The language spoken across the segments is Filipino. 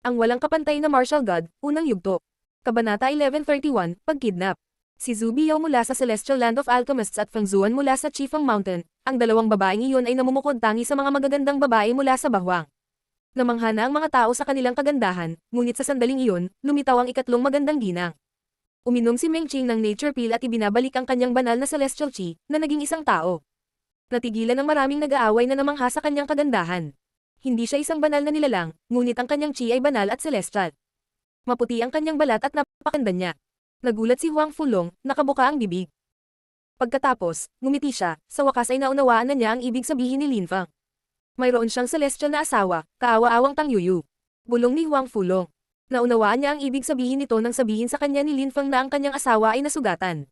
Ang walang kapantay na martial god, unang yugto. Kabanata 1131, Pagkidnap. Si Zhu Biao mula sa Celestial Land of Alchemists at Feng Zuan mula sa Chifeng Mountain, ang dalawang babaeng iyon ay namumukod tangi sa mga magagandang babae mula sa bahwang. Namangha na ang mga tao sa kanilang kagandahan, ngunit sa sandaling iyon, lumitaw ang ikatlong magandang ginang. Uminom si Meng Qing ng nature pill at ibinabalik ang kanyang banal na celestial chi, na naging isang tao. Natigilan ng maraming nag-aaway na namangha sa kanyang kagandahan. Hindi siya isang banal na nilalang, ngunit ang kanyang chi ay banal at celestial. Maputi ang kanyang balat at napakaganda niya. Nagulat si Huang Fulong, nakabuka ang bibig. Pagkatapos, ngumiti siya, sa wakas ay naunawaan na niya ang ibig sabihin ni Lin Feng. Mayroon siyang celestial na asawa, kaawa-awang Tang Yuyu. Bulong ni Huang Fulong. Naunawaan niya ang ibig sabihin nito nang sabihin sa kanya ni Lin Feng na ang kanyang asawa ay nasugatan.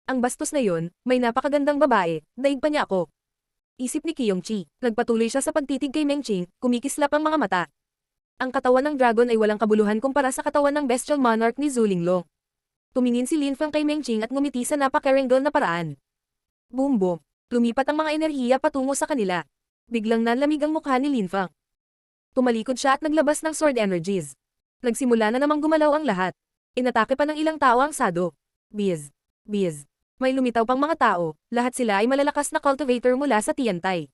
Ang bastos na yon, may napakagandang babae, daig pa niya ako. Isip ni Qiyongqi. Nagpatuloy siya sa pagtitig kay Meng Qing, kumikislap ang mga mata. Ang katawan ng dragon ay walang kabuluhan kumpara sa katawan ng bestial monarch ni Zhu Linglong. Tumingin si Lin Feng kay Meng Qing at ngumiti sa napaka-caringal na paraan. Boom boom. Lumipat ang mga enerhiya patungo sa kanila. Biglang nanlamig ang mukha ni Lin Feng. Tumalikod siya at naglabas ng sword energies. Nagsimula na namang gumalaw ang lahat. Inatake pa ng ilang tao ang sado. Biz. Biz. May lumitaw pang mga tao, lahat sila ay malalakas na cultivator mula sa Tiantai.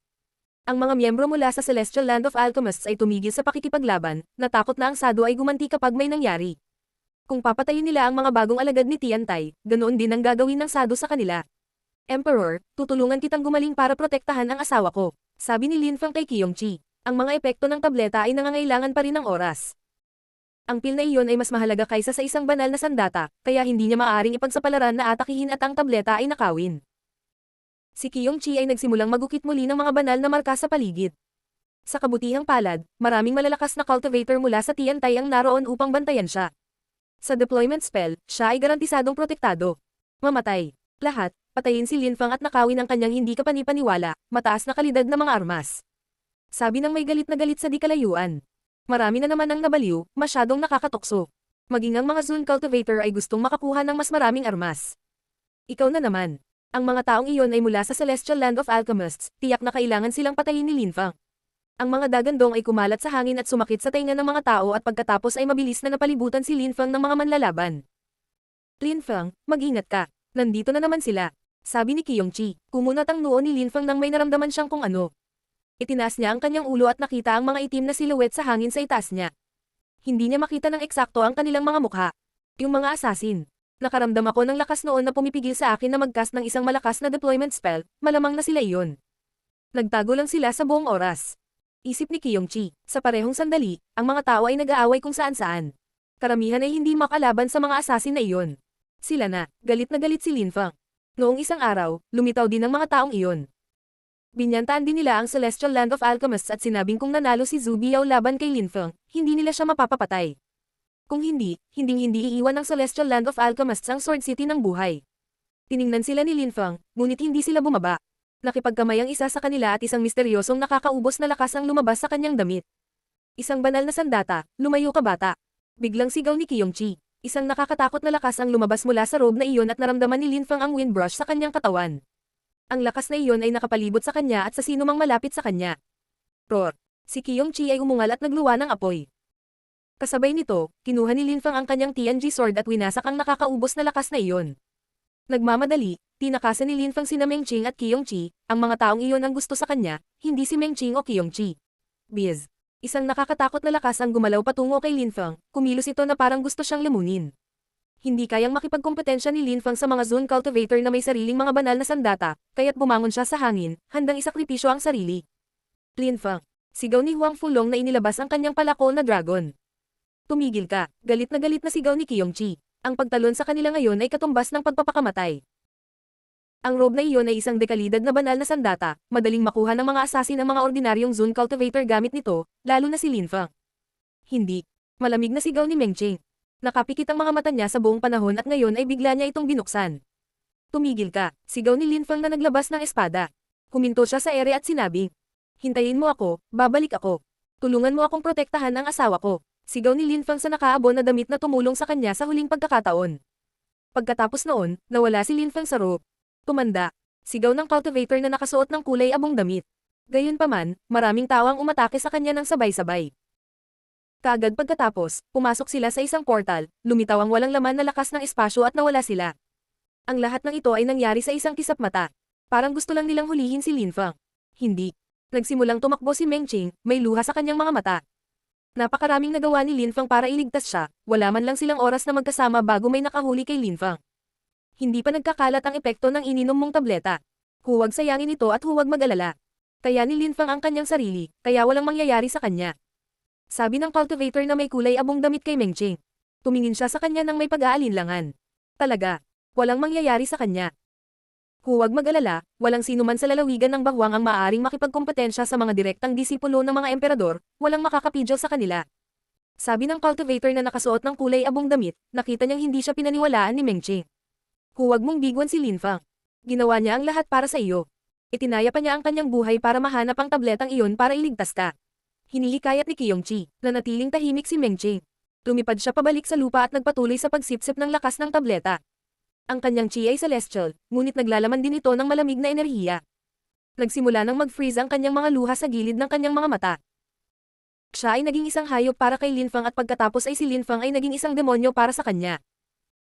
Ang mga miyembro mula sa Celestial Land of Alchemists ay tumigil sa pakikipaglaban, natakot na ang sado ay gumanti kapag may nangyari. Kung papatayin nila ang mga bagong alagad ni Tiantai, ganoon din ang gagawin ng sado sa kanila. Emperor, tutulungan kitang gumaling para protektahan ang asawa ko, sabi ni Lin Feng kay Qiyongqi. Ang mga epekto ng tableta ay nangangailangan pa rin ng oras. Ang pil na iyon ay mas mahalaga kaysa sa isang banal na sandata, kaya hindi niya maaaring ipagsapalaran na atakihin at ang tableta ay nakawin. Si Qiyongqi ay nagsimulang magukit muli ng mga banal na marka sa paligid. Sa kabutihang palad, maraming malalakas na cultivator mula sa Tiantai ang naroon upang bantayan siya. Sa deployment spell, siya ay garantisadong protektado. Mamatay. Lahat, patayin si Lin Feng at nakawin ang kanyang hindi kapanipaniwala, mataas na kalidad na mga armas. Sabi ng may galit na galit sa di kalayuan. Marami na naman ang nabaliw, masyadong nakakatukso. Maging ang mga Zun cultivator ay gustong makakuha ng mas maraming armas. Ikaw na naman. Ang mga taong iyon ay mula sa Celestial Land of Alchemists, tiyak na kailangan silang patayin ni Lin Feng. Ang mga dagandong ay kumalat sa hangin at sumakit sa tainga ng mga tao at pagkatapos ay mabilis na napalibutan si Lin Feng ng mga manlalaban. Lin Feng, mag-ingat ka. Nandito na naman sila. Sabi ni Qiyongqi. Kumunat ang noo ni Lin Feng nang may naramdaman siyang kung ano. Itinaas niya ang kanyang ulo at nakita ang mga itim na silhouette sa hangin sa itaas niya. Hindi niya makita ng eksakto ang kanilang mga mukha. Yung mga asasin. Nakaramdam ako ng lakas noon na pumipigil sa akin na mag-cast ng isang malakas na deployment spell, malamang na sila iyon. Nagtago lang sila sa buong oras. Isip ni Qiyongqi. Sa parehong sandali, ang mga tao ay nag-aaway kung saan-saan. Karamihan ay hindi makalaban sa mga asasin na iyon. Sila na galit si Lin Feng. Noong isang araw, lumitaw din ang mga taong iyon. Binyantaan din nila ang Celestial Land of Alchemists at sinabing kung nanalo si Zhu Biao laban kay Lin Feng, hindi nila siya mapapapatay. Kung hindi, hinding-hindi iiwan ng Celestial Land of Alchemists ang Sword City ng buhay. Tiningnan sila ni Lin Feng, ngunit hindi sila bumaba. Nakipagkamay ang isa sa kanila at isang misteryosong nakakaubos na lakas ang lumabas sa kanyang damit. Isang banal na sandata, lumayo ka bata. Biglang sigaw ni Qiyongqi. Isang nakakatakot na lakas ang lumabas mula sa robe na iyon at naramdaman ni Lin Feng ang wind brush sa kanyang katawan. Ang lakas na iyon ay nakapalibot sa kanya at sa sinumang malapit sa kanya. Roar! Si Qiyongqi ay umungal at nagluwa ng apoy. Kasabay nito, kinuha ni Lin Feng ang kanyang Tianji sword at winasak ang nakakaubos na lakas na iyon. Nagmamadali, tinakasan ni Lin Feng sina Meng Qing at Qiyongqi, ang mga taong iyon ang gusto sa kanya, hindi si Meng Qing o Qiyongqi. Biz! Isang nakakatakot na lakas ang gumalaw patungo kay Lin Feng, kumilos ito na parang gusto siyang lamunin. Hindi kayang makipagkompetensya ni Lin Feng sa mga Zun cultivator na may sariling mga banal na sandata, kaya't bumangon siya sa hangin, handang isakripisyo ang sarili. Lin Feng. Sigaw ni Huang Fulong na inilabas ang kanyang palako na dragon. Tumigil ka, galit na sigaw ni Qiyongqi. Ang pagtalon sa kanila ngayon ay katumbas ng pagpapakamatay. Ang robe na iyon ay isang dekalidad na banal na sandata, madaling makuha ng mga asasin ang mga ordinaryong Zun cultivator gamit nito, lalo na si Lin Feng. Hindi. Malamig na sigaw ni Meng Qing. Nakapikit ang mga mata niya sa buong panahon at ngayon ay bigla niya itong binuksan. Tumigil ka, sigaw ni Lin Feng na naglabas ng espada. Huminto siya sa ere at sinabi. Hintayin mo ako, babalik ako. Tulungan mo akong protektahan ang asawa ko. Sigaw ni Lin Feng sa nakaabon na damit na tumulong sa kanya sa huling pagkakataon. Pagkatapos noon, nawala si Lin Feng sa rope. Tumanda. Sigaw ng cultivator na nakasuot ng kulay abong damit. Gayunpaman, maraming tao ang umatake sa kanya ng sabay-sabay. Kaagad pagkatapos, pumasok sila sa isang portal, lumitaw ang walang laman na lakas ng espasyo at nawala sila. Ang lahat ng ito ay nangyari sa isang kisap mata. Parang gusto lang nilang hulihin si Lin Feng. Hindi. Nagsimulang tumakbo si Meng Qing, may luha sa kanyang mga mata. Napakaraming nagawa ni Lin Feng para iligtas siya, wala man lang silang oras na magkasama bago may nakahuli kay Lin Feng. Hindi pa nagkakalat ang epekto ng ininom mong tableta. Huwag sayangin ito at huwag mag-alala. Kaya ni Lin Feng ang kanyang sarili, kaya walang mangyayari sa kanya. Sabi ng cultivator na may kulay abong damit kay Meng Qing. Tumingin siya sa kanya ng may pag-aalinlangan. Talaga, walang mangyayari sa kanya. Huwag mag-alala, walang sinuman sa lalawigan ng Bahwang ang maaaring makipagkompetensya sa mga direktang disipulo ng mga emperador, walang makakapidyo sa kanila. Sabi ng cultivator na nakasuot ng kulay abong damit, nakita niyang hindi siya pinaniwalaan ni Meng Qing. Huwag mong bigwan si Lin Feng. Ginawa niya ang lahat para sa iyo. Itinaya pa niya ang kanyang buhay para mahanap ang tabletang iyon para iligtas ka. Hinihikayat ni Qiyongqi, na natiling tahimik si Meng Qing. Lumipad siya pabalik sa lupa at nagpatuloy sa pagsipsip ng lakas ng tableta. Ang kanyang chi ay celestial, ngunit naglalaman din ito ng malamig na enerhiya. Nagsimula nang mag-freeze ang kanyang mga luha sa gilid ng kanyang mga mata. Siya ay naging isang hayop para kay Lin Feng at pagkatapos ay si Lin Feng ay naging isang demonyo para sa kanya.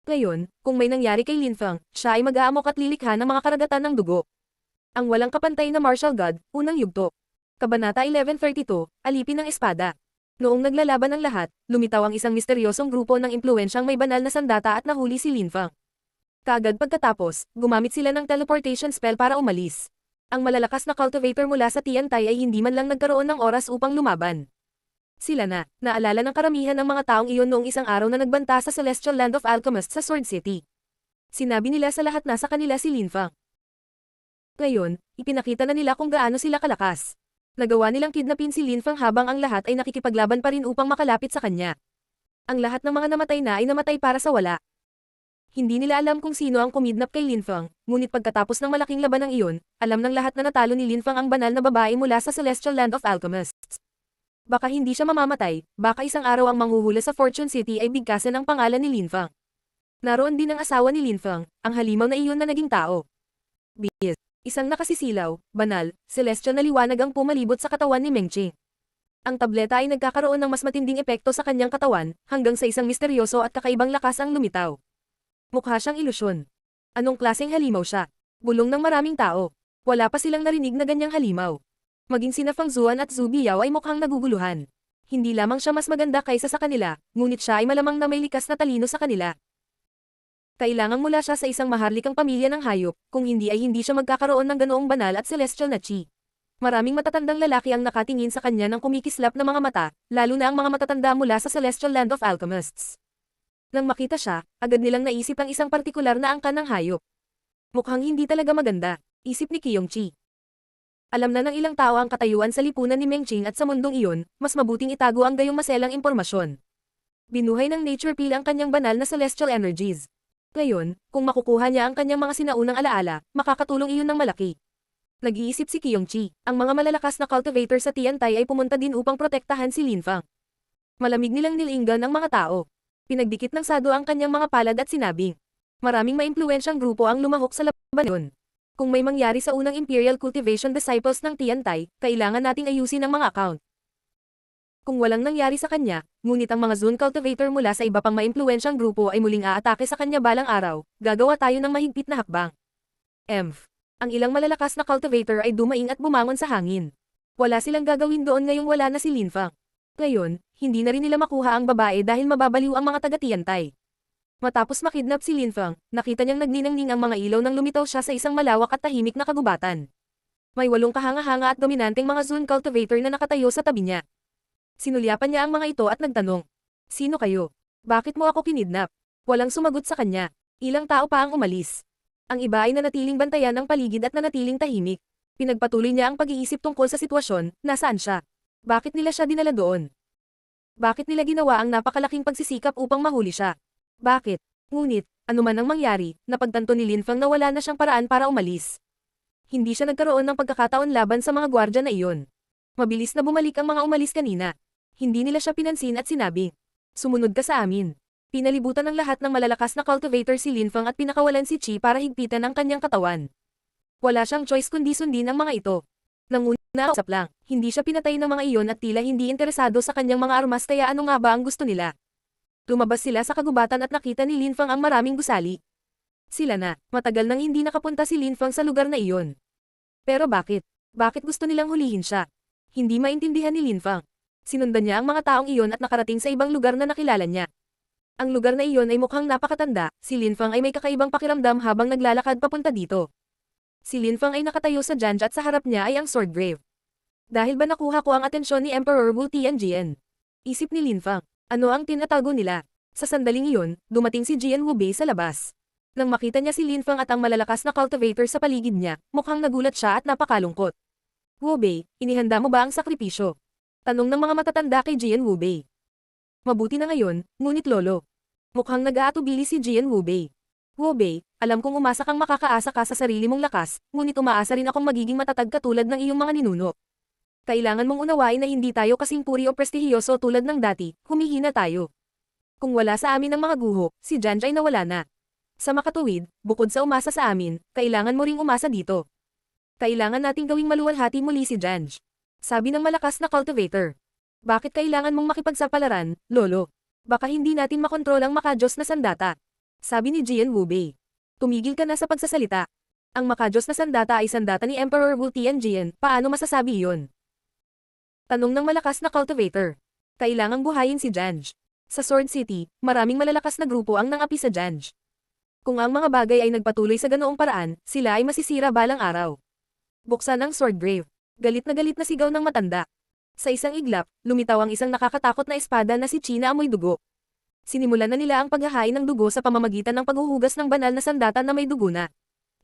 Ngayon, kung may nangyari kay Lin Feng, siya ay mag-aamok at lilikha ng mga karagatan ng dugo. Ang walang kapantay na martial god, unang yugto. Kabanata 1132, Alipin ng Espada. Noong naglalaban ang lahat, lumitaw ang isang misteryosong grupo ng impluwensyang may banal na sandata at nahuli si Lin Feng. Kaagad pagkatapos, gumamit sila ng teleportation spell para umalis. Ang malalakas na cultivator mula sa Tiantai ay hindi man lang nagkaroon ng oras upang lumaban. Sila na, naalala ng karamihan ng mga taong iyon noong isang araw na nagbanta sa Celestial Land of Alchemists sa Sword City. Sinabi nila sa lahat na sa kanila si Lin Feng. Ngayon, ipinakita na nila kung gaano sila kalakas. Nagawa nilang kidnapin si Lin Feng habang ang lahat ay nakikipaglaban pa rin upang makalapit sa kanya. Ang lahat ng mga namatay na ay namatay para sa wala. Hindi nila alam kung sino ang kumidnap kay Lin Feng, ngunit pagkatapos ng malaking laban ng iyon, alam ng lahat na natalo ni Lin Feng ang banal na babae mula sa Celestial Land of Alchemists. Baka hindi siya mamamatay, baka isang araw ang manghuhula sa Fortune City ay bigkasin ang pangalan ni Lin Feng. Naroon din ang asawa ni Lin Feng, ang halimaw na iyon na naging tao. B.S. Isang nakasisilaw, banal, celestial na liwanag ang pumalibot sa katawan ni Meng Qing. Ang tableta ay nagkakaroon ng mas matinding epekto sa kanyang katawan, hanggang sa isang misteryoso at kakaibang lakas ang lumitaw. Mukha siyang ilusyon. Anong klaseng halimaw siya? Bulong ng maraming tao. Wala pa silang narinig na ganyang halimaw. Maging sina Feng Zuan at Zhu Biao ay mukhang naguguluhan. Hindi lamang siya mas maganda kaysa sa kanila, ngunit siya ay malamang na may likas na talino sa kanila. Kailangang mula siya sa isang maharlikang pamilya ng hayop, kung hindi ay hindi siya magkakaroon ng ganoong banal at celestial na chi. Maraming matatandang lalaki ang nakatingin sa kanya ng kumikislap na mga mata, lalo na ang mga matatanda mula sa Celestial Land of Alchemists. Nang makita siya, agad nilang naisip ang isang partikular na angkan ng hayop. Mukhang hindi talaga maganda, isip ni Qiyongqi. Alam na ng ilang tao ang katayuan sa lipunan ni Meng Qing at sa mundong iyon, mas mabuting itago ang gayong maselang impormasyon. Binuhay ng nature peel ang kanyang banal na celestial energies. Ngayon, kung makukuha niya ang kanyang mga sinaunang alaala, makakatulong iyon ng malaki. Nag-iisip si Qiyongqi, ang mga malalakas na cultivator sa Tiantai ay pumunta din upang protektahan si Lin Feng. Malamig nilang nilinggan ang mga tao. Pinagdikit ng sado ang kanyang mga palad at sinabing, maraming maimpluwensyang grupo ang lumahok sa laban yun. Kung may mangyari sa unang Imperial Cultivation Disciples ng Tiantai, kailangan nating ayusin ang mga account. Kung walang nangyari sa kanya, ngunit ang mga Zun cultivator mula sa iba pang maimpluwensyang grupo ay muling aatake sa kanya balang araw, gagawa tayo ng mahigpit na hakbang. Ang ilang malalakas na cultivator ay dumaing at bumangon sa hangin. Wala silang gagawin doon ngayong wala na si Lin Feng. Ngayon, hindi na rin nila makuha ang babae dahil mababaliw ang mga taga-Tiantai. Matapos makidnap si Lin Feng, nakita niyang nagniningning ang mga ilaw nang lumitaw siya sa isang malawak at tahimik na kagubatan. May 8 kahanga-hanga at dominanteng mga Zun cultivator na nakatayo sa tabi niya. Sinulyapan niya ang mga ito at nagtanong, "Sino kayo? Bakit mo ako kinidnap?" Walang sumagot sa kanya. Ilang tao pa ang umalis. Ang iba ay nanatiling bantayan ng paligid at nanatiling tahimik. Pinagpatuloy niya ang pag-iisip tungkol sa sitwasyon, nasaan siya? Bakit nila siya dinala doon? Bakit nila ginawa ang napakalaking pagsisikap upang mahuli siya? Bakit? Ngunit, anuman ang mangyari, napagtanto ni Lin Feng na wala na siyang paraan para umalis. Hindi siya nagkaroon ng pagkakataon laban sa mga gwardya na iyon. Mabilis na bumalik ang mga umalis kanina. Hindi nila siya pinansin at sinabi, "Sumunod ka sa amin." Pinalibutan ng lahat ng malalakas na cultivator si Lin Feng at pinakawalan si Qi para higpitan ang kanyang katawan. Wala siyang choice kundi sundin ang mga ito. Nanguna usap lang, hindi siya pinatay ng mga iyon at tila hindi interesado sa kanyang mga armas kaya ano nga ba ang gusto nila? Lumabas sila sa kagubatan at nakita ni Lin Fang ang maraming gusali. Sila na, matagal nang hindi nakapunta si Lin Fang sa lugar na iyon. Pero bakit? Bakit gusto nilang hulihin siya? Hindi maintindihan ni Lin Fang. Sinundan niya ang mga taong iyon at nakarating sa ibang lugar na nakilala niya. Ang lugar na iyon ay mukhang napakatanda, si Lin Fang ay may kakaibang pakiramdam habang naglalakad papunta dito. Si Lin Fang ay nakatayo sa Janj at sa harap niya ay ang sword grave. Dahil ba nakuha ko ang atensyon ni Emperor Wu Tianjian? Isip ni Lin Fang, ano ang tinatago nila? Sa sandaling iyon, dumating si Jian Wubei sa labas. Nang makita niya si Lin Fang at ang malalakas na cultivator sa paligid niya, mukhang nagulat siya at napakalungkot. Wubei, inihanda mo ba ang sakripisyo? Tanong ng mga matatanda kay Jian Wubei. Mabuti na ngayon, ngunit lolo. Mukhang nag-aatubili si Jian Wubei. Wubei, alam kong umasa kang makakaasa ka sa sarili mong lakas, ngunit umaasa rin akong magiging matatag katulad ng iyong mga ninuno. Kailangan mong unawain na hindi tayo kasing puri o prestihiyoso tulad ng dati, humihina tayo. Kung wala sa amin ang mga guho, si Janj ay nawala na. Sa makatuwid, bukod sa umasa sa amin, kailangan mo ring umasa dito. Kailangan nating gawing maluwalhati muli si Janj. Sabi ng malakas na cultivator. Bakit kailangan mong makipagsapalaran, lolo? Baka hindi natin makontrol ang makajos na sandata. Sabi ni Jian Wubei. Tumigil ka na sa pagsasalita. Ang makajos na sandata ay sandata ni Emperor Wu Tianjian, paano masasabi iyon? Tanong ng malakas na cultivator. Kailangang buhayin si Janj. Sa Sword City, maraming malalakas na grupo ang nangapi sa Janj. Kung ang mga bagay ay nagpatuloy sa ganoong paraan, sila ay masisira balang araw. Buksan ang sword grave. Galit na sigaw ng matanda. Sa isang iglap, lumitaw ang isang nakakatakot na espada na si China amoy dugo. Sinimulan na nila ang paghahain ng dugo sa pamamagitan ng paghuhugas ng banal na sandata na may dugo na.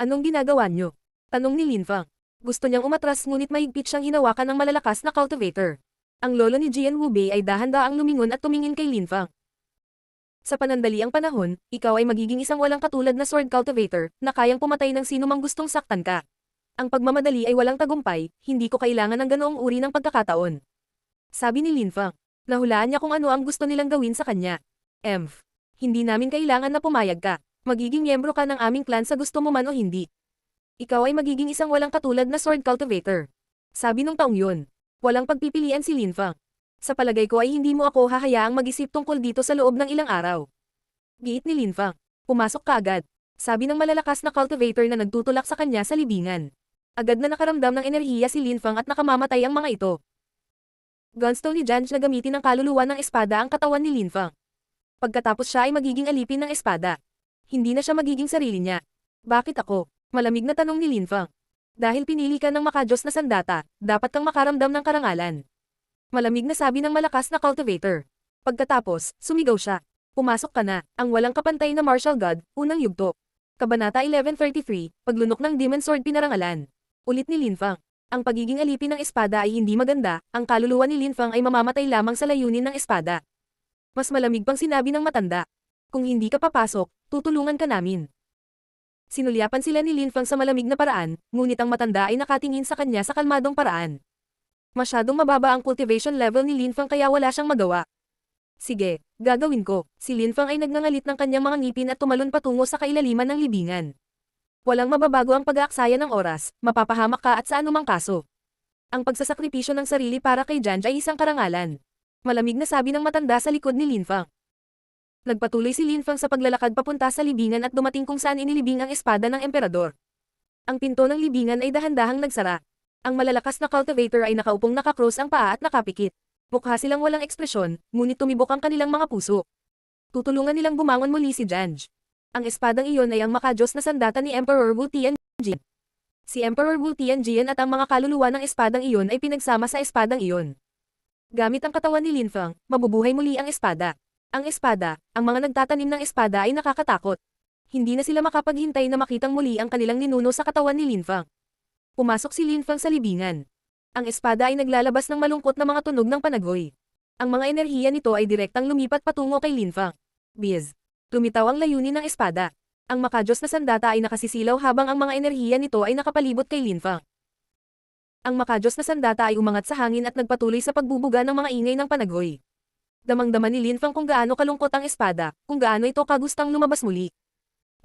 Anong ginagawa niyo? Tanong ni Lin Fang. Gusto niyang umatras ngunit mahigpit siyang hinawakan ng malalakas na cultivator. Ang lolo ni Jian Wubei ay dahan-daang lumingon at tumingin kay Lin Fang. Sa panandaliang panahon, ikaw ay magiging isang walang katulad na sword cultivator na kayang pumatay ng sino mang gustong saktan ka. Ang pagmamadali ay walang tagumpay, hindi ko kailangan ng ganoong uri ng pagkakataon. Sabi ni Lin Fang. Nahulaan niya kung ano ang gusto nilang gawin sa kanya. Hindi namin kailangan na pumayag ka. Magiging miyembro ka ng aming clan sa gusto mo man o hindi. Ikaw ay magiging isang walang katulad na sword cultivator. Sabi nung taong yun. Walang pagpipilian si Lin Fang. Sa palagay ko ay hindi mo ako hahayaang mag-isip tungkol dito sa loob ng ilang araw. Giit ni Lin Fang. Pumasok ka agad. Sabi ng malalakas na cultivator na nagtutulak sa kanya sa libingan. Agad na nakaramdam ng enerhiya si Lin Fang at nakamamatay ang mga ito. Gunstone ni Janj na gamitin ng kaluluwa ng espada ang katawan ni Lin Fang. Pagkatapos siya ay magiging alipin ng espada. Hindi na siya magiging sarili niya. Bakit ako? Malamig na tanong ni Lin Fang. Dahil pinili ka ng makajos na sandata, dapat kang makaramdam ng karangalan. Malamig na sabi ng malakas na cultivator. Pagkatapos, sumigaw siya. Pumasok ka na, ang walang kapantay na martial god, unang yugto. Kabanata 1133, paglunok ng Demon Sword pinarangalan. Ulit ni Lin Fang. Ang pagiging alipin ng espada ay hindi maganda, ang kaluluwa ni Lin Fang ay mamamatay lamang sa layunin ng espada. Mas malamig pang sinabi ng matanda. Kung hindi ka papasok, tutulungan ka namin. Sinulyapan sila ni Lin Fang sa malamig na paraan, ngunit ang matanda ay nakatingin sa kanya sa kalmadong paraan. Masyadong mababa ang cultivation level ni Lin Fang kaya wala siyang magawa. Sige, gagawin ko. Si Lin Fang ay nagngangalit ng kanyang mga ngipin at tumalon patungo sa kailaliman ng libingan. Walang mababago ang pag-aaksaya ng oras, mapapahamak ka at sa anumang kaso. Ang pagsasakripisyo ng sarili para kay Janj ay isang karangalan. Malamig na sabi ng matanda sa likod ni Lin Fang. Nagpatuloy si Lin Fang sa paglalakad papunta sa libingan at dumating kung saan inilibing ang espada ng emperador. Ang pinto ng libingan ay dahan-dahang nagsara. Ang malalakas na cultivator ay nakaupong nakakrus ang paa at nakapikit. Mukha silang walang ekspresyon, ngunit tumibok ang kanilang mga puso. Tutulungan nilang bumangon muli si Janj. Ang espadang iyon ay ang makajos na sandata ni Emperor Wu Tianjian. Si Emperor Wu Tianjian at ang mga kaluluwa ng espadang iyon ay pinagsama sa espadang iyon. Gamit ang katawan ni Lin Fang, mabubuhay muli ang espada. Ang espada, ang mga nagtatanim ng espada ay nakakatakot. Hindi na sila makapaghintay na makitang muli ang kanilang ninuno sa katawan ni Lin Fang. Pumasok si Lin Fang sa libingan. Ang espada ay naglalabas ng malungkot na mga tunog ng panagoy. Ang mga enerhiya nito ay direktang lumipat patungo kay Lin Fang. Biz. Lumitaw ang layunin ng espada. Ang makajos na sandata ay nakasisilaw habang ang mga enerhiya nito ay nakapalibot kay Lin Fang. Ang makajos na sandata ay umangat sa hangin at nagpatuloy sa pagbubuga ng mga ingay ng panagoy. Damang-dama ni Lin Fang kung gaano kalungkot ang espada, kung gaano ito kagustang lumabas muli.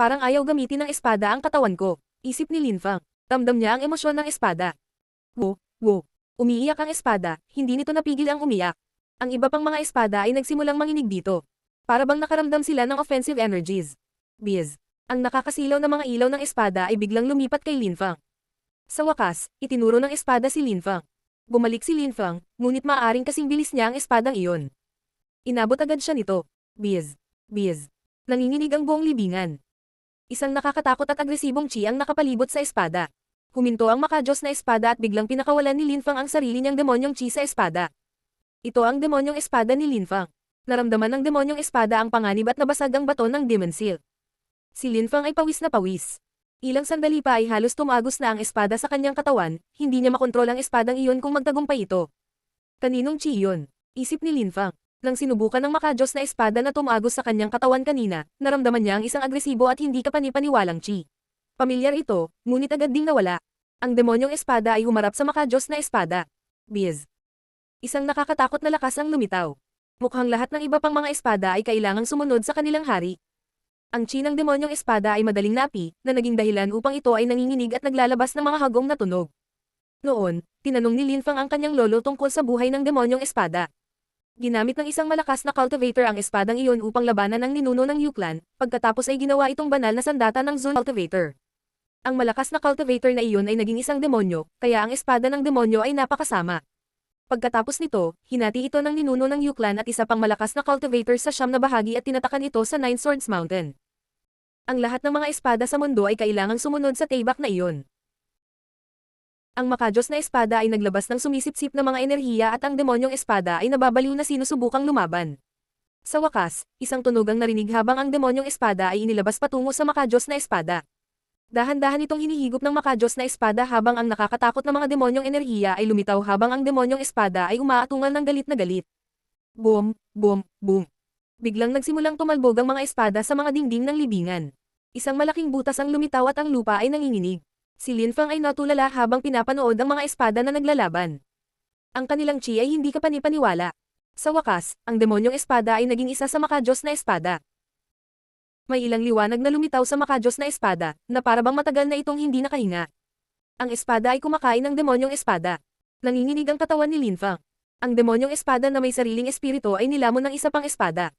Parang ayaw gamitin ng espada ang katawan ko, isip ni Lin Fang. Ramdam niya ang emosyon ng espada. Wo! Umiiyak ang espada, hindi nito napigil ang umiyak. Ang iba pang mga espada ay nagsimulang manginig dito. Para bang nakaramdam sila ng offensive energies. Biz. Ang nakakasilaw na mga ilaw ng espada ay biglang lumipat kay Lin Fang. Sa wakas, itinuro ng espada si Lin Fang. Bumalik si Lin Fang, ngunit maaaring kasing bilis niya ang espadang iyon. Inabot agad siya nito. Biz. Biz. Nanginginig ang buong libingan. Isang nakakatakot at agresibong chi ang nakapalibot sa espada. Huminto ang makajos na espada at biglang pinakawalan ni Lin Fang ang sarili niyang demonyong chi sa espada. Ito ang demonyong espada ni Lin Fang. Naramdaman ng demonyong espada ang panganib at nabasag ang bato ng Demon Seal. Si Lin Fang ay pawis na pawis. Ilang sandali pa ay halos tumagos na ang espada sa kanyang katawan, hindi niya makontrol ang espadang iyon kung magtagumpay ito. Kaninong chi iyon? Isip ni Lin Fang. Nang sinubukan ng makajos na espada na tumagos sa kanyang katawan kanina, naramdaman niya ang isang agresibo at hindi kapani-paniwalang chi. Pamilyar ito, ngunit agad ding nawala. Ang demonyong espada ay humarap sa makajos na espada. Biz. Isang nakakatakot na lakas ang lumitaw. Mukhang lahat ng iba pang mga espada ay kailangang sumunod sa kanilang hari. Ang chi ng demonyong espada ay madaling napi, na naging dahilan upang ito ay nanginginig at naglalabas ng mga hagong na tunog. Noon, tinanong ni Lin Fang ang kanyang lolo tungkol sa buhay ng demonyong espada. Ginamit ng isang malakas na cultivator ang espadang iyon upang labanan ang ninuno ng Yu Clan, pagkatapos ay ginawa itong banal na sandata ng Zul Cultivator. Ang malakas na cultivator na iyon ay naging isang demonyo, kaya ang espada ng demonyo ay napakasama. Pagkatapos nito, hinati ito ng ninuno ng Yu Clan at isa pang malakas na cultivator sa siyam na bahagi at tinatakan ito sa Nine Swords Mountain. Ang lahat ng mga espada sa mundo ay kailangang sumunod sa taybak na iyon. Ang makajos na espada ay naglabas ng sumisipsip na mga enerhiya at ang demonyong espada ay nababaliw na sinusubukang lumaban. Sa wakas, isang tunog ang narinig habang ang demonyong espada ay inilabas patungo sa makajos na espada. Dahan-dahan itong hinihigop ng makajos na espada habang ang nakakatakot na mga demonyong enerhiya ay lumitaw habang ang demonyong espada ay umaatungal ng galit na galit. Boom, boom, boom. Biglang nagsimulang tumalbog ang mga espada sa mga dingding ng libingan. Isang malaking butas ang lumitaw at ang lupa ay nanginginig. Si Lin Fang ay natulala habang pinapanood ang mga espada na naglalaban. Ang kanilang chi ay hindi kapani-paniwala. Sa wakas, ang demonyong espada ay naging isa sa makajos na espada. May ilang liwanag na lumitaw sa makajos na espada, na parabang matagal na itong hindi nakahinga. Ang espada ay kumakain ng demonyong espada. Nanginginig ang katawan ni Lin Fang. Ang demonyong espada na may sariling espiritu ay nilamon ng isa pang espada.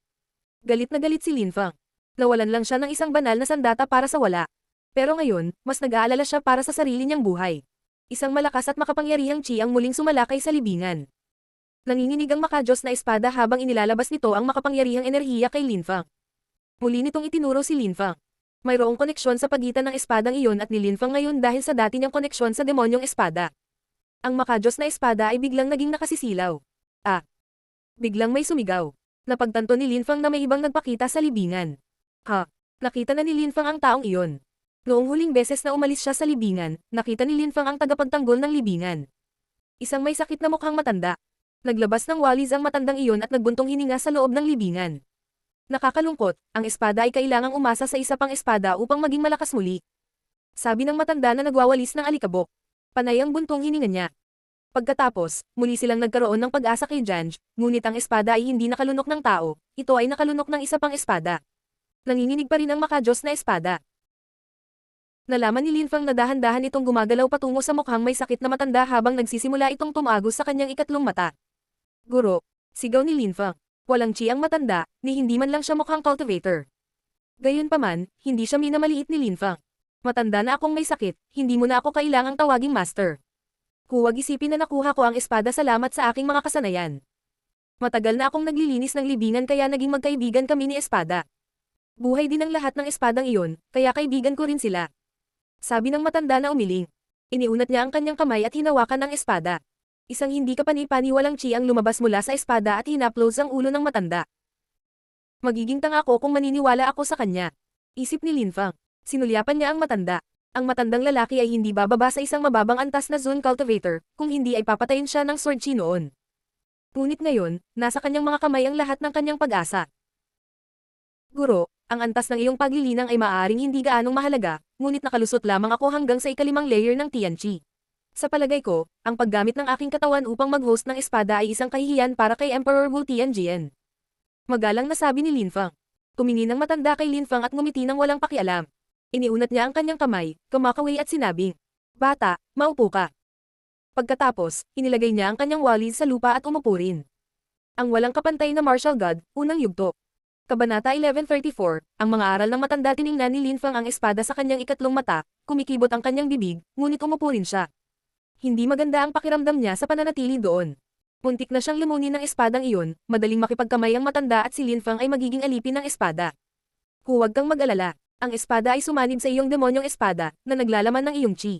Galit na galit si Lin Fang. Nawalan lang siya ng isang banal na sandata para sa wala. Pero ngayon, mas nag-aalala siya para sa sarili niyang buhay. Isang malakas at makapangyarihang chi ang muling sumalakay sa libingan. Nanginginig ang makajos na espada habang inilalabas nito ang makapangyarihang enerhiya kay Lin Fang. Muli nitong itinuro si Lin Fang. Mayroong koneksyon sa pagitan ng espadang iyon at ni Lin Fang ngayon dahil sa dati niyang koneksyon sa demonyong espada. Ang makajos na espada ay biglang naging nakasisilaw. Biglang may sumigaw. Napagtanto ni Lin Fang na may ibang nagpakita sa libingan. Nakita na ni Lin Fang ang taong iyon. Noong huling beses na umalis siya sa libingan, nakita ni Lin Fang ang tagapagtanggol ng libingan. Isang may sakit na mukhang matanda. Naglabas ng walis ang matandang iyon at nagbuntong hininga sa loob ng libingan. Nakakalungkot, ang espada ay kailangang umasa sa isa pang espada upang maging malakas muli. Sabi ng matanda na nagwawalis ng alikabok. Panay ang buntong hininga niya. Pagkatapos, muli silang nagkaroon ng pag-asa kay Janj, ngunit ang espada ay hindi nakalunok ng tao, ito ay nakalunok ng isa pang espada. Nanginginig pa rin ang makajos na espada. Nalaman ni Lin Fang na dahan-dahan itong gumagalaw patungo sa mukhang may sakit na matanda habang nagsisimula itong tumagos sa kanyang ikatlong mata. Guro, sigaw ni Lin Fang. Walang chi ang matanda, ni hindi man lang siya mukhang cultivator. Gayunpaman, hindi siya minamaliit ni Lin Fang. Matanda na akong may sakit, hindi mo na ako kailangang tawaging master. Huwag isipin na nakuha ko ang espada salamat sa aking mga kasanayan. Matagal na akong naglilinis ng libingan kaya naging magkaibigan kami ni espada. Buhay din ang lahat ng espadang iyon, kaya kaibigan ko rin sila. Sabi ng matanda na umiling. Iniunat niya ang kanyang kamay at hinawakan ang espada. Isang hindi kapani-paniwalang chi ang lumabas mula sa espada at hinaplos ang ulo ng matanda. Magiging tanga ako kung maniniwala ako sa kanya. Isip ni Lin Fang. Sinulyapan niya ang matanda. Ang matandang lalaki ay hindi bababa sa isang mababang antas na Zone Cultivator, kung hindi ay papatayin siya ng sword chi noon. Ngunit ngayon, nasa kanyang mga kamay ang lahat ng kanyang pag-asa. Guro, ang antas ng iyong paglilinang ay maaaring hindi gaanong mahalaga, ngunit nakalusot lamang ako hanggang sa ikalimang layer ng Tianqi. Sa palagay ko, ang paggamit ng aking katawan upang mag-host ng espada ay isang kahihiyan para kay Emperor Wu Tianjian. Magalang na sabi ni Lin Fang. Tumingin ang matanda kay Lin Fang at ngumiti ng walang pakialam. Iniunat niya ang kanyang kamay, kumakaway at sinabing, "Bata, maupo ka." Pagkatapos, inilagay niya ang kanyang walid sa lupa at umupo rin. Ang walang kapantay na martial god, unang yugto. Kabanata 1134, ang mga aral ng matanda tiningnan ni Lin Fang ang espada sa kanyang ikatlong mata, kumikibot ang kanyang bibig, ngunit umupo rin siya. Hindi maganda ang pakiramdam niya sa pananatili doon. Muntik na siyang lumunin ng espadang iyon, madaling makipagkamay ang matanda at si Lin Fang ay magiging alipin ng espada. Huwag kang mag-alala, ang espada ay sumanib sa iyong demonyong espada, na naglalaman ng iyong chi.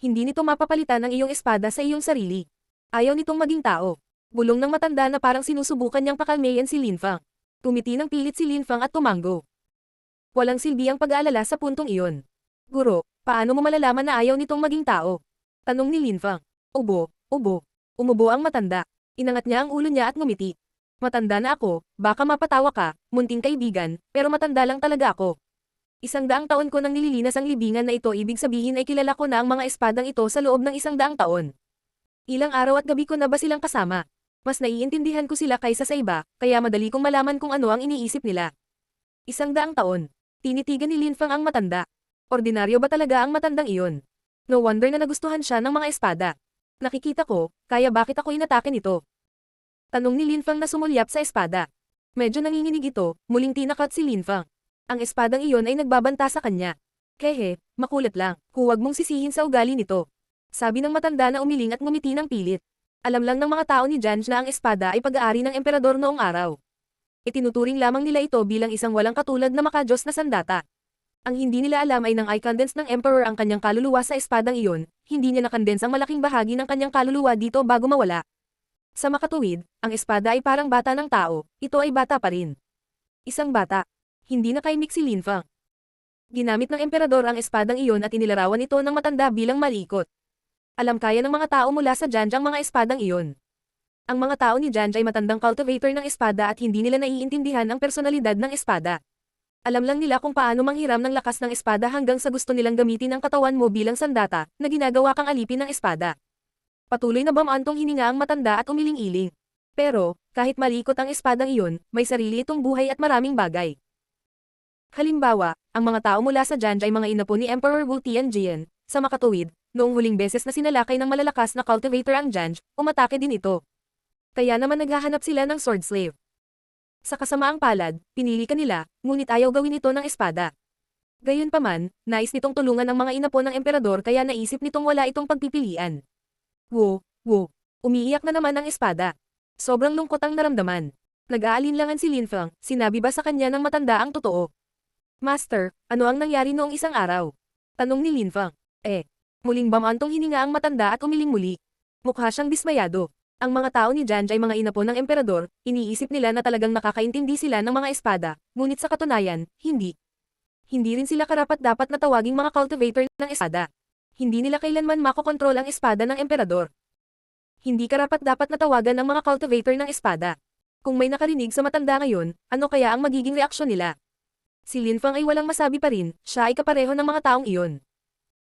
Hindi nito mapapalitan ang iyong espada sa iyong sarili. Ayaw nitong maging tao. Bulong ng matanda na parang sinusubukan niyang pakalmayan si Lin Fang. Tumiti ng pilit si Lin Fang at tumango. Walang silbi ang pag-aalala sa puntong iyon. Guro, paano mo malalaman na ayaw nitong maging tao? Tanong ni Lin Fang. Ubo, ubo. Umubo ang matanda. Inangat niya ang ulo niya at ngumiti. Matanda na ako, baka mapatawa ka, munting kaibigan, pero matanda lang talaga ako. 100 taon ko nang nililinas ang libingan na ito, ibig sabihin ay kilala ko na ang mga espadang ito sa loob ng 100 taon. Ilang araw at gabi ko na ba silang kasama? Mas naiintindihan ko sila kaysa sa iba, kaya madali kong malaman kung ano ang iniisip nila. 100 taon. Tinitigan ni Lin Fang ang matanda. Ordinaryo ba talaga ang matandang iyon? No wonder na nagustuhan siya ng mga espada. Nakikita ko, kaya bakit ako inatake nito? Tanong ni Lin Fang na sumulyap sa espada. Medyo nanginginig ito, muling tinakat si Lin Fang. Ang espadang iyon ay nagbabanta sa kanya. Kehe, makulit lang, huwag mong sisihin sa ugali nito. Sabi ng matanda na umiling at ngumiti ng pilit. Alam lang ng mga tao ni Janj na ang espada ay pag-aari ng emperador noong araw. Itinuturing lamang nila ito bilang isang walang katulad na makajos na sandata. Ang hindi nila alam ay nang i-condense ng emperor ang kanyang kaluluwa sa espadang iyon, hindi niya na-condense ang malaking bahagi ng kanyang kaluluwa dito bago mawala. Sa makatuwid, ang espada ay parang bata ng tao, ito ay bata pa rin. Isang bata. Hindi nakaimik si Lin Fang. Ginamit ng emperador ang espadang iyon at inilarawan ito ng matanda bilang malikot. Alam kaya ng mga tao mula sa Janj ang mga espadang iyon. Ang mga tao ni Janj ay matandang cultivator ng espada at hindi nila naiintindihan ang personalidad ng espada. Alam lang nila kung paano manghiram ng lakas ng espada hanggang sa gusto nilang gamitin ang katawan mo bilang sandata, na ginagawa kang alipin ng espada. Patuloy na bamantong hininga ang matanda at umiling-iling. Pero, kahit malikot ang espadang iyon, may sarili itong buhay at maraming bagay. Halimbawa, ang mga tao mula sa Janj ay mga inapo ni Emperor Wu Tianjian. Sa makatuwid, noong huling beses na sinalakay ng malalakas na cultivator ang Janj, umatake din ito. Kaya naman naghahanap sila ng sword slave. Sa kasamaang palad, pinili ka nila, ngunit ayaw gawin ito ng espada. Gayunpaman, nais nitong tulungan ang mga inapo ng emperador kaya naisip nitong wala itong pagpipilian. Wo, umiiyak na naman ang espada. Sobrang lungkot ang naramdaman. Nag-aalinlangan si Lin Fang, sinabi ba sa kanya ng matanda ang totoo? Master, ano ang nangyari noong isang araw? Tanong ni Lin Fang. Muling bamantong hininga ang matanda at umiling muli. Mukha siyang dismayado. Ang mga tao ni Janj ay mga inapo ng emperador, iniisip nila na talagang nakakaintindi sila ng mga espada, ngunit sa katunayan, hindi. Hindi rin sila karapat-dapat na tawaging mga cultivator ng espada. Hindi nila kailanman makokontrol ang espada ng emperador. Hindi karapat-dapat na tawagan ang mga cultivator ng espada. Kung may nakarinig sa matanda ngayon, ano kaya ang magiging reaksyon nila? Si Lin Fang ay walang masabi pa rin, siya ay kapareho ng mga taong iyon.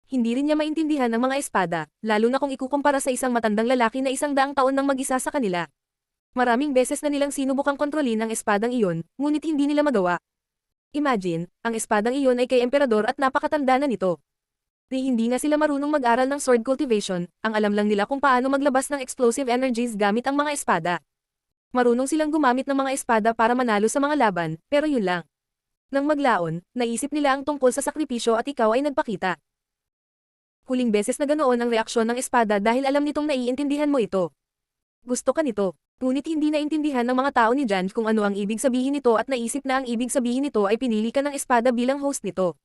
Hindi rin niya maintindihan ang mga espada, lalo na kung ikukumpara sa isang matandang lalaki na 100 taon nang mag-isa sa kanila. Maraming beses na nilang sinubukang kontrolin ang espadang iyon, ngunit hindi nila magawa. Imagine, ang espadang iyon ay kay emperador at napakatanda na nito. Hindi nga sila marunong mag-aral ng sword cultivation, ang alam lang nila kung paano maglabas ng explosive energies gamit ang mga espada. Marunong silang gumamit ng mga espada para manalo sa mga laban, pero yun lang. Nang maglaon, naisip nila ang tungkol sa sakripisyo at ikaw ay nagpakita. Huling beses na ganoon ang reaksyon ng espada dahil alam nitong naiintindihan mo ito. Gusto ka nito, ngunit hindi naintindihan ng mga tao ni Janj kung ano ang ibig sabihin nito at naisip na ang ibig sabihin nito ay pinili ka ng espada bilang host nito.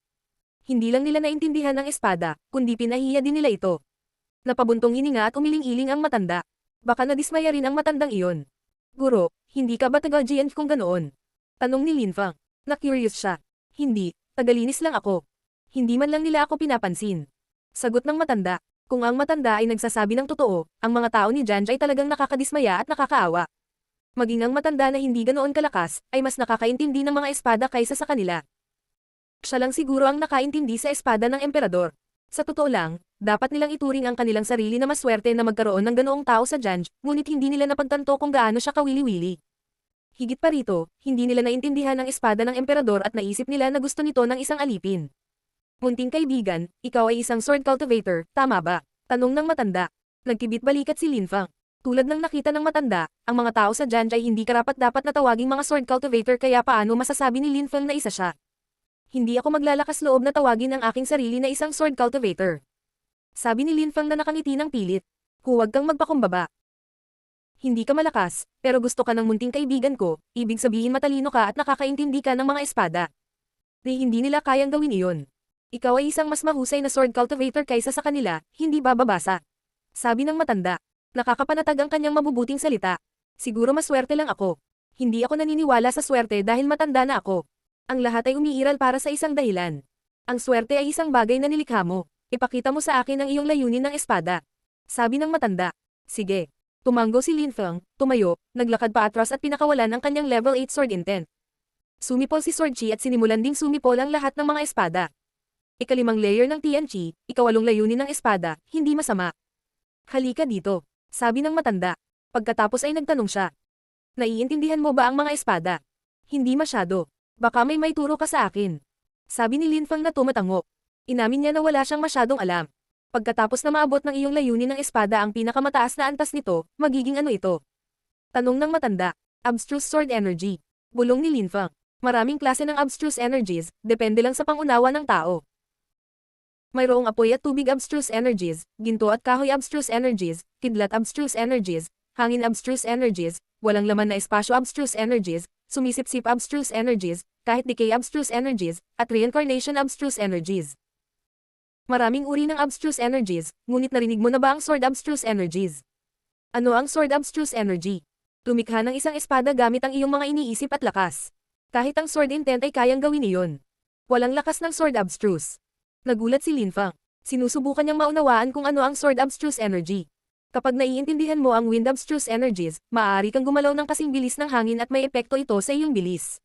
Hindi lang nila naintindihan ang espada, kundi pinahiya din nila ito. Napabuntong hininga at umiling-iling ang matanda. Baka nadismaya rin ang matandang iyon. Guro, hindi ka ba taga-Janj kung ganoon? Tanong ni Lin Fang. Na-curious siya. Hindi, tagalinis lang ako. Hindi man lang nila ako pinapansin. Sagot ng matanda. Kung ang matanda ay nagsasabi ng totoo, ang mga tao ni Janj ay talagang nakakadismaya at nakakaawa. Maging ang matanda na hindi ganoon kalakas, ay mas nakakaintindi ng mga espada kaysa sa kanila. Siya lang siguro ang nakaintindi sa espada ng emperador. Sa totoo lang, dapat nilang ituring ang kanilang sarili na maswerte na magkaroon ng ganoong tao sa Janj, ngunit hindi nila napagtanto kung gaano siya kawili-wili. Higit pa rito, hindi nila naintindihan ang espada ng emperador at naisip nila na gusto nito ng isang alipin. Munting kaibigan, ikaw ay isang sword cultivator, tama ba? Tanong ng matanda. Nagkibit-balikat si Linfang. Tulad ng nakita ng matanda, ang mga tao sa Janj ay hindi karapat-dapat na tawaging mga sword cultivator kaya paano masasabi ni Linfang na isa siya? Hindi ako maglalakas loob na tawagin ang aking sarili na isang sword cultivator. Sabi ni Linfang na nakangiti ng pilit. Huwag kang magpakumbaba. Hindi ka malakas, pero gusto ka ng munting kaibigan ko, ibig sabihin matalino ka at nakakaintindi ka ng mga espada. Hindi nila kayang gawin iyon. Ikaw ay isang mas mahusay na sword cultivator kaysa sa kanila, hindi bababasa. Sabi ng matanda. Nakakapanatag ang kanyang mabubuting salita. Siguro maswerte lang ako. Hindi ako naniniwala sa swerte dahil matanda na ako. Ang lahat ay umiiral para sa isang dahilan. Ang swerte ay isang bagay na nilikha mo. Ipakita mo sa akin ang iyong layunin ng espada. Sabi ng matanda. Sige. Tumango si Linfang, tumayo, naglakad pa atras at pinakawalan ang kanyang level 8 sword intent. Sumipol si Sword Chi at sinimulan ding sumipol ang lahat ng mga espada. Ikalimang layer ng Tian Chi, ikawalong layunin ng espada, hindi masama. Halika dito. Sabi ng matanda. Pagkatapos ay nagtanong siya. Naiintindihan mo ba ang mga espada? Hindi masyado. Baka may turo ka sa akin. Sabi ni Linfang na tumatango. Inamin niya na wala siyang masyadong alam. Pagkatapos na maabot ng iyong layunin ng espada ang pinakamataas na antas nito, magiging ano ito? Tanong ng matanda. Abstruse Sword Energy. Bulong ni Linfang. Maraming klase ng abstruse energies, depende lang sa pangunawa ng tao. Mayroong apoy at tubig abstruse energies, ginto at kahoy abstruse energies, kidlat abstruse energies, hangin abstruse energies, walang laman na espasyo abstruse energies, sumisip-sip abstruse energies, kahit decay abstruse energies, at reincarnation abstruse energies. Maraming uri ng abstruse energies, ngunit narinig mo na ba ang sword abstruse energies? Ano ang sword abstruse energy? Lumikha ng isang espada gamit ang iyong mga iniisip at lakas. Kahit ang sword intent ay kayang gawin iyon. Walang lakas ng sword abstruse. Nagulat si Linfang. Sinusubukan niyang maunawaan kung ano ang sword abstruse energy. Kapag naiintindihan mo ang wind abstruse energies, maaari kang gumalaw ng kasing bilis ng hangin at may epekto ito sa iyong bilis.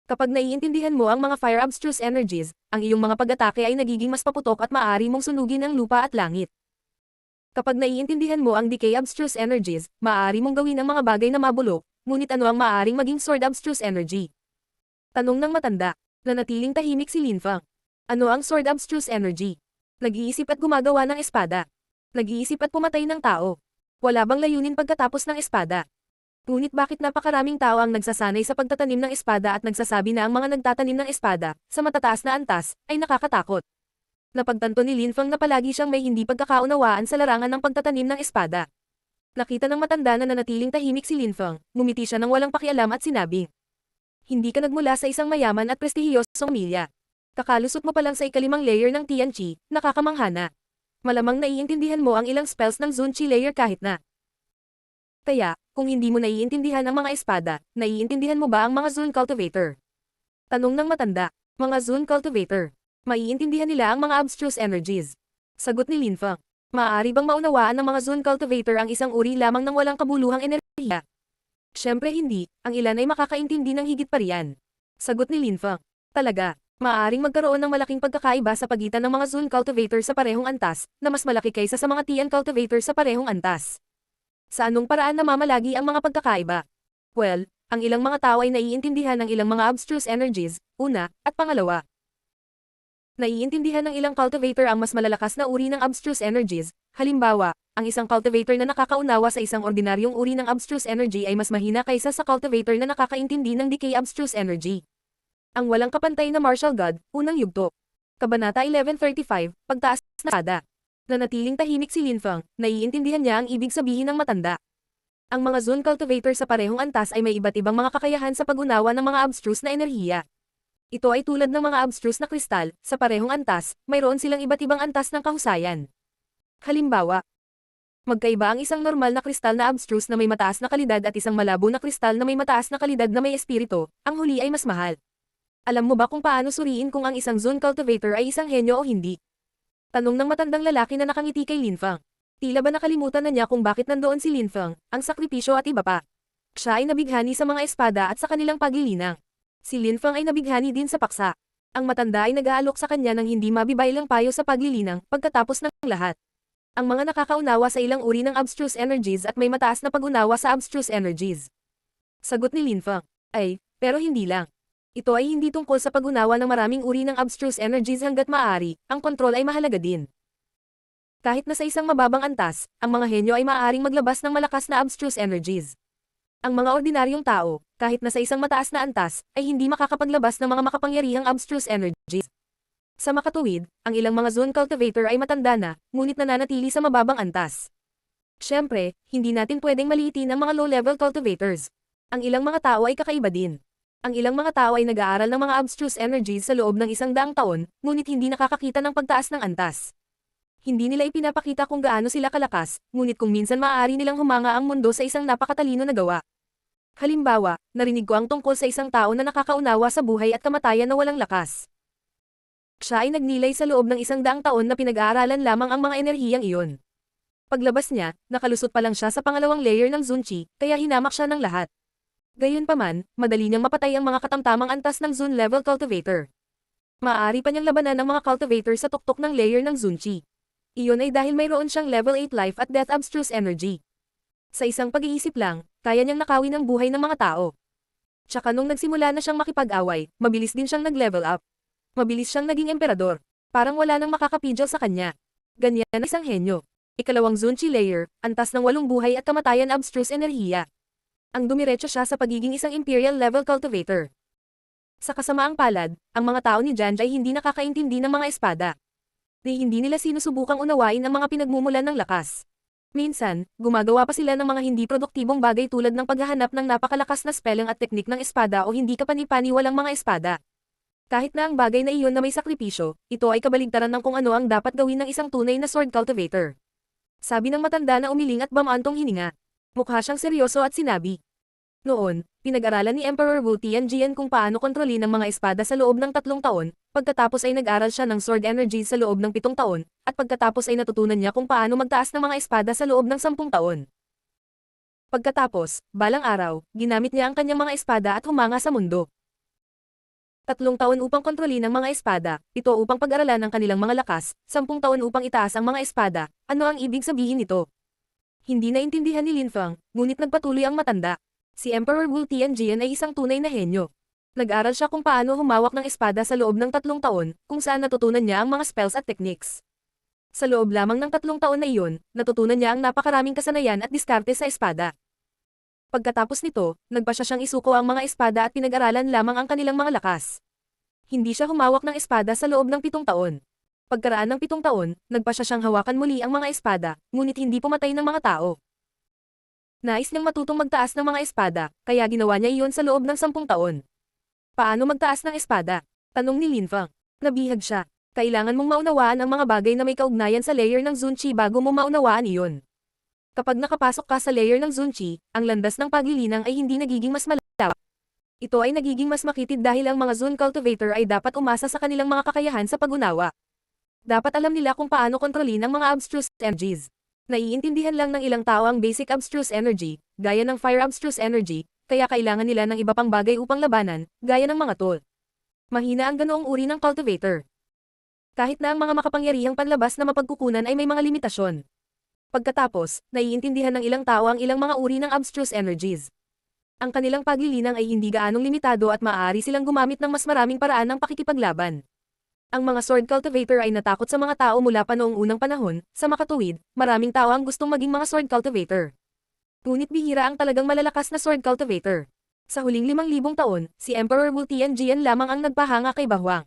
Kapag naiintindihan mo ang mga fire abstruse energies, ang iyong mga pag-atake ay nagiging mas paputok at maaari mong sunugin ang lupa at langit. Kapag naiintindihan mo ang decay abstruse energies, maaari mong gawin ang mga bagay na mabulok, ngunit ano ang maaaring maging sword abstruse energy? Tanong ng matanda. Nanatiling tahimik si Linfang. Ano ang sword abstruse energy? Nag-iisip at gumagawa ng espada. Nag-iisip at pumatay ng tao. Wala bang layunin pagkatapos ng espada? Ngunit bakit napakaraming tao ang nagsasanay sa pagtatanim ng espada at nagsasabi na ang mga nagtatanim ng espada, sa matataas na antas, ay nakakatakot? Napagtanto ni Linfang na palagi siyang may hindi pagkakaunawaan sa larangan ng pagtatanim ng espada. Nakita ng matanda na nanatiling tahimik si Linfang, ngumiti siya ng walang pakialam at sinabi. Hindi ka nagmula sa isang mayaman at prestihiyosong pamilya. Kakalusot mo pa lang sa ikalimang layer ng Tian Chi, nakakamangha na. Malamang naiintindihan mo ang ilang spells ng Zun Chi layer kahit na. Kaya, kung hindi mo naiintindihan ang mga espada, naiintindihan mo ba ang mga Zun cultivator? Tanong ng matanda. Mga Zun cultivator. Maiintindihan nila ang mga abstruse energies. Sagot ni Linfang. Maaari bang maunawaan ng mga Zun cultivator ang isang uri lamang ng walang kabuluhang enerhiya? Siyempre hindi, ang ilan ay makakaintindi ng higit pa riyan. Sagot ni Linfang. Talaga. Maaaring magkaroon ng malaking pagkakaiba sa pagitan ng mga Zun cultivator sa parehong antas, na mas malaki kaysa sa mga Tian cultivator sa parehong antas. Sa anong paraan namamalagi ang mga pagkakaiba? Well, ang ilang mga tao ay naiintindihan ng ilang mga abstruse energies, una, at pangalawa. Naiintindihan ng ilang cultivator ang mas malalakas na uri ng abstruse energies, halimbawa, ang isang cultivator na nakakaunawa sa isang ordinaryong uri ng abstruse energy ay mas mahina kaysa sa cultivator na nakakaintindi ng decay abstruse energy. Ang walang kapantay na martial god, unang yugto. Kabanata 1135, pagtaas na espada. Nanatiling tahimik si Linfang, naiintindihan niya ang ibig sabihin ng matanda. Ang mga Zun cultivator sa parehong antas ay may iba't ibang mga kakayahan sa pag-unawa ng mga abstruse na enerhiya. Ito ay tulad ng mga abstruse na kristal, sa parehong antas, mayroon silang iba't ibang antas ng kahusayan. Halimbawa, magkaiba ang isang normal na kristal na abstruse na may mataas na kalidad at isang malabo na kristal na may mataas na kalidad na may espiritu, ang huli ay mas mahal. Alam mo ba kung paano suriin kung ang isang Zun cultivator ay isang henyo o hindi? Tanong ng matandang lalaki na nakangiti kay Linfang. Tila ba nakalimutan na niya kung bakit nandoon si Linfang, ang sakripisyo at iba pa. Siya ay nabighani sa mga espada at sa kanilang paglilinang. Si Linfang ay nabighani din sa paksa. Ang matanda ay nag-aalok sa kanya ng hindi mabibaylang payo sa paglilinang pagkatapos ng lahat. Ang mga nakakaunawa sa ilang uri ng abstruse energies at may mataas na pag-unawa sa abstruse energies. Sagot ni Linfang. Ay, pero hindi lang. Ito ay hindi tungkol sa pag-unawa ng maraming uri ng abstruse energies hanggat maaari, ang kontrol ay mahalaga din. Kahit na sa isang mababang antas, ang mga henyo ay maaaring maglabas ng malakas na abstruse energies. Ang mga ordinaryong tao, kahit na sa isang mataas na antas, ay hindi makakapaglabas ng mga makapangyarihang abstruse energies. Sa makatuwid, ang ilang mga zone cultivator ay matanda na, ngunit nananatili sa mababang antas. Siyempre, hindi natin pwedeng maliitin ang mga low-level cultivators. Ang ilang mga tao ay kakaiba din. Ang ilang mga tao ay nag-aaral ng mga abstruse energies sa loob ng 100 taon, ngunit hindi nakakakita ng pagtaas ng antas. Hindi nila ipinapakita kung gaano sila kalakas, ngunit kung minsan maaari nilang humanga ang mundo sa isang napakatalino na gawa. Halimbawa, narinig ko ang tungkol sa isang tao na nakakaunawa sa buhay at kamatayan na walang lakas. Siya ay nagnilay sa loob ng 100 taon na pinag-aaralan lamang ang mga enerhiyang iyon. Paglabas niya, nakalusot pa lang siya sa pangalawang layer ng Zunchi, kaya hinamak siya ng lahat. Gayunpaman, madali niyang mapatay ang mga katamtamang antas ng Zone level cultivator. Maaari pa niyang labanan ang mga cultivator sa tuktok ng layer ng Zunchi. Iyon ay dahil mayroon siyang level 8 life at death abstruse energy. Sa isang pag-iisip lang, kaya niyang nakawin ang buhay ng mga tao. Tsaka nung nagsimula na siyang makipag-away, mabilis din siyang nag-level up. Mabilis siyang naging emperador. Parang wala nang makakapidyo sa kanya. Ganyan ang isang henyo. Ikalawang Zunchi layer, antas ng 8 buhay at kamatayan abstruse enerhiya. Ang dumiretso siya sa pagiging isang imperial level cultivator. Sa kasamaang palad, ang mga tao ni Janj ay hindi nakakaintindi ng mga espada. Hindi nila sinusubukang unawain ang mga pinagmumulan ng lakas. Minsan, gumagawa pa sila ng mga hindi produktibong bagay tulad ng paghahanap ng napakalakas na spelling at teknik ng espada o hindi kapani-paniwalang mga espada. Kahit na ang bagay na iyon na may sakripisyo, ito ay kabaligtaran ng kung ano ang dapat gawin ng isang tunay na sword cultivator. Sabi ng matanda na umiling at bamaantong hininga. Mukha siyang seryoso at sinabi. Noon, pinag-aralan ni Emperor Wu Tianjian kung paano kontrolin ang mga espada sa loob ng 3 taon, pagkatapos ay nag-aral siya ng sword energy sa loob ng 7 taon, at pagkatapos ay natutunan niya kung paano magtaas ng mga espada sa loob ng 10 taon. Pagkatapos, balang araw, ginamit niya ang kanyang mga espada at humanga sa mundo. 3 taon upang kontrolin ang mga espada, ito upang pag-aralan ang kanilang mga lakas, 10 taon upang itaas ang mga espada. Ano ang ibig sabihin nito? Hindi naintindihan ni Lin Feng, ngunit nagpatuloy ang matanda. Si Emperor Wu Tianjian ay isang tunay na henyo. Nag-aral siya kung paano humawak ng espada sa loob ng 3 taon, kung saan natutunan niya ang mga spells at techniques. Sa loob lamang ng 3 taon na iyon, natutunan niya ang napakaraming kasanayan at diskarte sa espada. Pagkatapos nito, nagpa siya siyang isuko ang mga espada at pinag-aralan lamang ang kanilang mga lakas. Hindi siya humawak ng espada sa loob ng 7 taon. Pagkaraan ng 7 taon, nagpa siya siyang hawakan muli ang mga espada, ngunit hindi pumatay ng mga tao. Nais niyang matutong magtaas ng mga espada, kaya ginawa niya iyon sa loob ng 10 taon. Paano magtaas ng espada? Tanong ni Lin Feng. Nabihag siya. Kailangan mong maunawaan ang mga bagay na may kaugnayan sa layer ng Zunchi bago mo maunawaan iyon. Kapag nakapasok ka sa layer ng Zunchi, ang landas ng paglilinang ay hindi nagiging mas malawak. Ito ay nagiging mas makitid dahil ang mga Zone cultivator ay dapat umasa sa kanilang mga kakayahan sa pag-unawa. Dapat alam nila kung paano kontrolin ang mga abstruse energies. Naiintindihan lang ng ilang tao ang basic abstruse energy, gaya ng fire abstruse energy, kaya kailangan nila ng iba pang bagay upang labanan, gaya ng mga tool. Mahina ang ganoong uri ng cultivator. Kahit na ang mga makapangyarihang panlabas na mapagkukunan ay may mga limitasyon. Pagkatapos, naiintindihan ng ilang tao ang ilang mga uri ng abstruse energies. Ang kanilang paglilinang ay hindi gaanong limitado at maaari silang gumamit ng mas maraming paraan ng pakikipaglaban. Ang mga sword cultivator ay natakot sa mga tao mula pa noong unang panahon. Sa makatuwid, maraming tao ang gustong maging mga sword cultivator. Ngunit bihira ang talagang malalakas na sword cultivator. Sa huling 5,000 taon, si Emperor Wu Tianjian lamang ang nagpahanga kay Bahuang.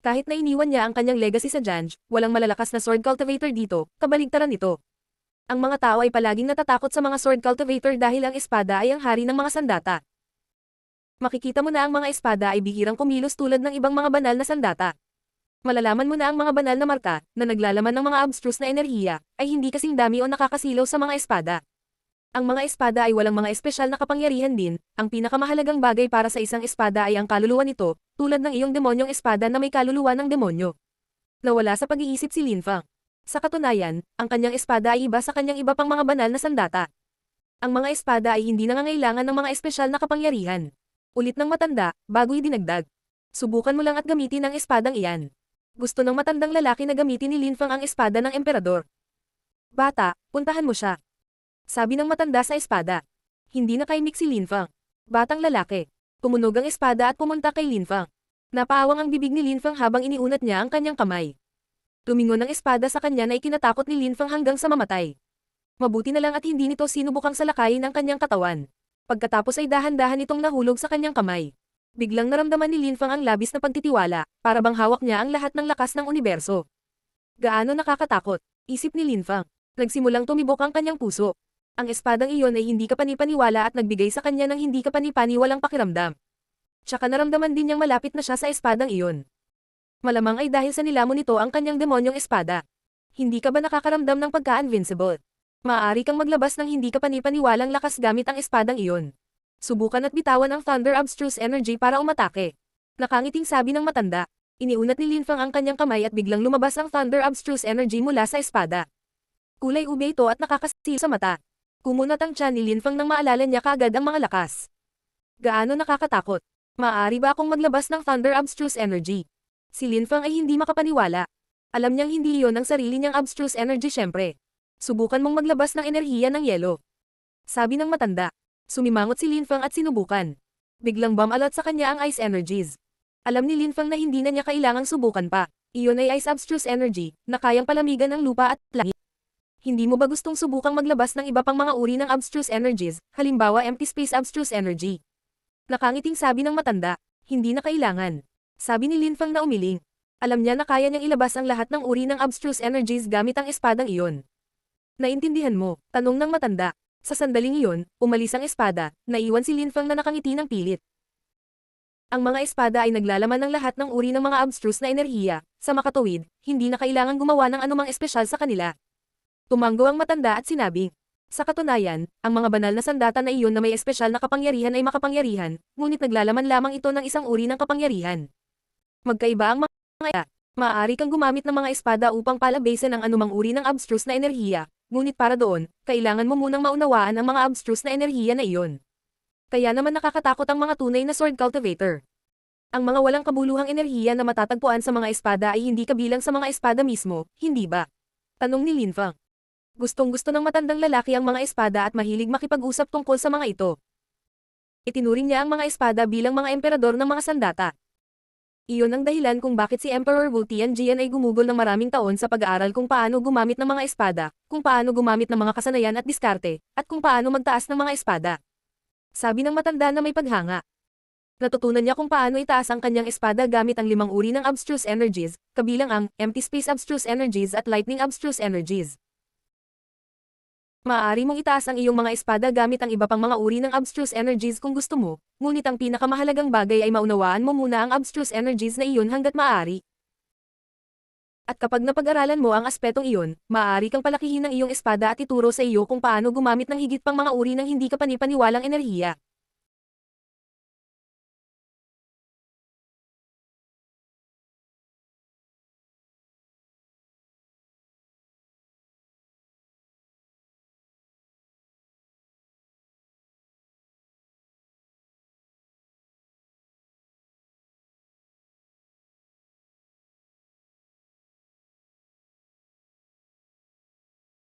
Kahit na iniwan niya ang kanyang legacy sa Janj, walang malalakas na sword cultivator dito, kabaligtaran nito. Ang mga tao ay palaging natatakot sa mga sword cultivator dahil ang espada ay ang hari ng mga sandata. Makikita mo na ang mga espada ay bihirang kumilos tulad ng ibang mga banal na sandata. Malalaman mo na ang mga banal na marka, na naglalaman ng mga abstruse na enerhiya, ay hindi kasing dami o nakakasilaw sa mga espada. Ang mga espada ay walang mga espesyal na kapangyarihan din, ang pinakamahalagang bagay para sa isang espada ay ang kaluluwa nito, tulad ng iyong demonyong espada na may kaluluwa ng demonyo. Nawala sa pag-iisip si Lin Feng. Sa katunayan, ang kanyang espada ay iba sa kanyang iba pang mga banal na sandata. Ang mga espada ay hindi nangangailangan ng mga espesyal na kapangyarihan. Ulit ng matanda, bago idinagdag. Subukan mo lang at gamitin ang espadang iyan. Gusto ng matandang lalaki na gamitin ni Lin Feng ang espada ng emperador. Bata, puntahan mo siya. Sabi ng matanda sa espada. Hindi nakaimik si Lin Feng. Batang lalaki. Tumunog ang espada at pumunta kay Lin Feng. Napaawang ang bibig ni Lin Feng habang iniunat niya ang kanyang kamay. Tumingon ang espada sa kanya na ikinatakot ni Lin Feng hanggang sa mamatay. Mabuti na lang at hindi nito sinubukang salakayin ang kanyang katawan. Pagkatapos ay dahan-dahan itong nahulog sa kanyang kamay. Biglang naramdaman ni Lin Feng ang labis na pagtitiwala, para bang hawak niya ang lahat ng lakas ng universo. Gaano nakakatakot, isip ni Lin Feng. Nagsimulang tumibok ang kanyang puso. Ang espadang iyon ay hindi kapani-paniwala at nagbigay sa kanya ng hindi kapani-paniwalang pakiramdam. Tsaka naramdaman din niyang malapit na siya sa espadang iyon. Malamang ay dahil sa nilamon nito ang kanyang demonyong espada. Hindi ka ba nakakaramdam ng pagka-invincible? Maaari kang maglabas ng hindi kapani-paniwalang lakas gamit ang espadang iyon. Subukan at bitawan ang Thunder Abstruse Energy para umatake. Nakangiting sabi ng matanda. Iniunat ni Lin Feng ang kanyang kamay at biglang lumabas ang Thunder Abstruse Energy mula sa espada. Kulay ube ito at nakakasiyo sa mata. Kumunat ang tiyan ni Lin Feng nang maalala niya kaagad ang mga lakas. Gaano nakakatakot. Maaari ba akong maglabas ng Thunder Abstruse Energy? Si Lin Feng ay hindi makapaniwala. Alam niyang hindi iyon ang sarili niyang abstruse energy syempre. Subukan mong maglabas ng enerhiya ng yelo. Sabi ng matanda. Sumimangot si Lin Feng at sinubukan. Biglang bumalot sa kanya ang ice energies. Alam ni Lin Feng na hindi na niya kailangang subukan pa. Iyon ay ice abstruse energy, na kayang palamigan ang lupa at langit. Hindi mo ba gustong subukang maglabas ng iba pang mga uri ng abstruse energies, halimbawa empty space abstruse energy? Nakangiting sabi ng matanda. Hindi na kailangan. Sabi ni Lin Feng na umiling. Alam niya na kaya niyang ilabas ang lahat ng uri ng abstruse energies gamit ang espadang iyon. Naintindihan mo? Tanong ng matanda. Sa sandaling iyon, umalis ang espada, naiwan si Lin Feng na nakangiti ng pilit. Ang mga espada ay naglalaman ng lahat ng uri ng mga abstruse na enerhiya. Sa makatuwid, hindi na kailangang gumawa ng anumang espesyal sa kanila. Tumanggo ang matanda at sinabi. Sa katunayan, ang mga banal na sandata na iyon na may espesyal na kapangyarihan ay makapangyarihan, ngunit naglalaman lamang ito ng isang uri ng kapangyarihan. Magkaiba ang mga maaari kang gumamit ng mga espada upang palabasin ang anumang uri ng abstruse na enerhiya, ngunit para doon, kailangan mo munang maunawaan ang mga abstruse na enerhiya na iyon. Kaya naman nakakatakot ang mga tunay na sword cultivator. Ang mga walang kabuluhang enerhiya na matatagpuan sa mga espada ay hindi kabilang sa mga espada mismo, hindi ba? Tanong ni Lin Feng. Gustong-gusto ng matandang lalaki ang mga espada at mahilig makipag-usap tungkol sa mga ito. Itinuring niya ang mga espada bilang mga emperador ng mga sandata. Iyon ang dahilan kung bakit si Emperor Wu Tianjian ay gumugol ng maraming taon sa pag-aaral kung paano gumamit ng mga espada, kung paano gumamit ng mga kasanayan at diskarte, at kung paano magtaas ng mga espada. Sabi ng matanda na may paghanga. Natutunan niya kung paano itaas ang kanyang espada gamit ang 5 uri ng abstruse energies, kabilang ang empty space abstruse energies at lightning abstruse energies. Maaari mong itaas ang iyong mga espada gamit ang iba pang mga uri ng abstruse energies kung gusto mo, ngunit ang pinakamahalagang bagay ay maunawaan mo muna ang abstruse energies na iyon hanggat maaari. At kapag napag-aralan mo ang aspetong iyon, maaari kang palakihin ang iyong espada at ituro sa iyo kung paano gumamit ng higit pang mga uri ng hindi kapani-paniwalang enerhiya.